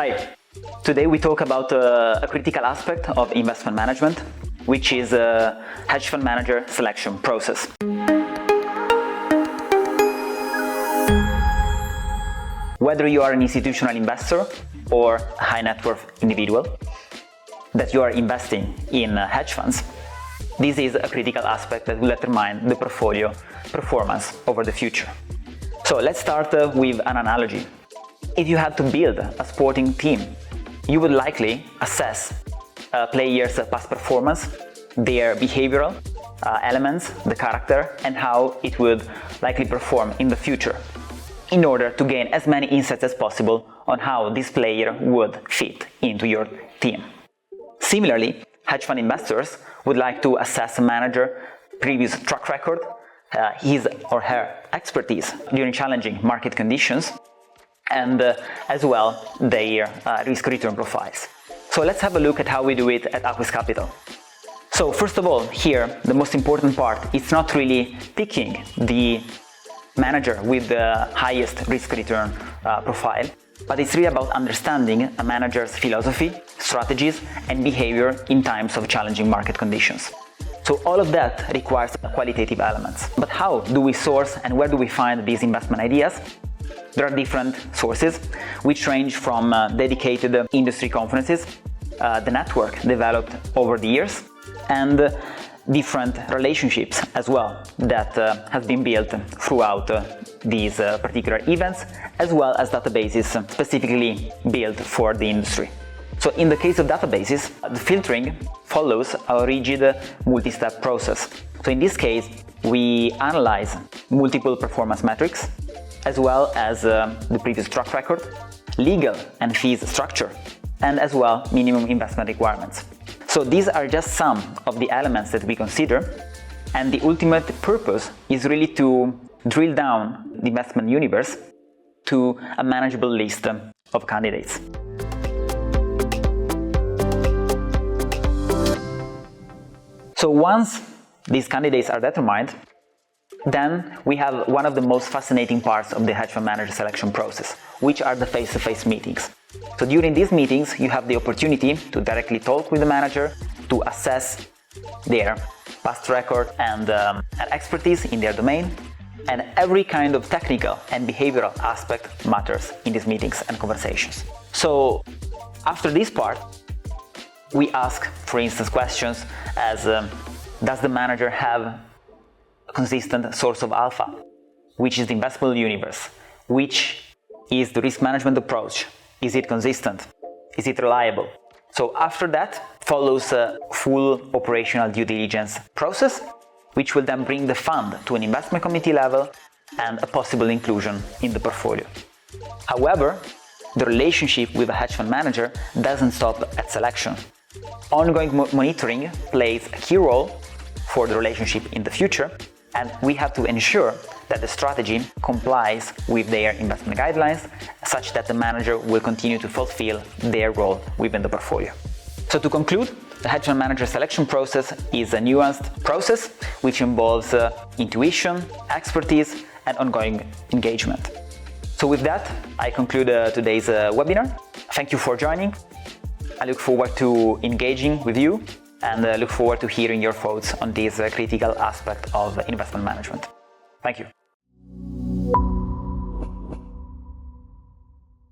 Hi! Today we talk about a critical aspect of investment management, which is a hedge fund manager selection process. Whether you are an institutional investor or a high net worth individual, that you are investing in hedge funds, this is a critical aspect that will determine the portfolio performance over the future. So let's start with an analogy. If you had to build a sporting team, you would likely assess players' past performance, their behavioral elements, the character, and how it would likely perform in the future, in order to gain as many insights as possible on how this player would fit into your team. Similarly, hedge fund investors would like to assess a manager's previous track record, his or her expertise during challenging market conditions, and as well their risk-return profiles. So let's have a look at how we do it at Aquis Capital. So first of all, here the most important part is not really picking the manager with the highest risk-return profile, but it's really about understanding a manager's philosophy, strategies, and behavior in times of challenging market conditions. So all of that requires qualitative elements. But how do we source and where do we find these investment ideas? There are different sources, which range from dedicated industry conferences, the network developed over the years, and different relationships as well that have been built throughout these particular events, as well as databases specifically built for the industry. So in the case of databases, the filtering follows a rigid multi-step process. So in this case, we analyze multiple performance metrics, as well as the previous track record, legal and fees structure, and as well minimum investment requirements. So these are just some of the elements that we consider, and the ultimate purpose is really to drill down the investment universe to a manageable list of candidates. So once these candidates are determined, then we have one of the most fascinating parts of the hedge fund manager selection process, which are the face-to-face meetings. So during these meetings, you have the opportunity to directly talk with the manager, to assess their past record and expertise in their domain, and every kind of technical and behavioral aspect matters in these meetings and conversations. So after this part, we ask, for instance, questions as does the manager have a consistent source of alpha? Which is the investable universe? Which is the risk management approach? Is it consistent? Is it reliable? So after that follows a full operational due diligence process, which will then bring the fund to an investment committee level and a possible inclusion in the portfolio. However, the relationship with a hedge fund manager doesn't stop at selection. Ongoing monitoring plays a key role for the relationship in the future, and we have to ensure that the strategy complies with their investment guidelines, such that the manager will continue to fulfill their role within the portfolio. So to conclude, the hedge fund manager selection process is a nuanced process which involves intuition, expertise, and ongoing engagement. So with that, I conclude today's webinar. Thank you for joining. I look forward to engaging with you and look forward to hearing your thoughts on this critical aspect of investment management. Thank you.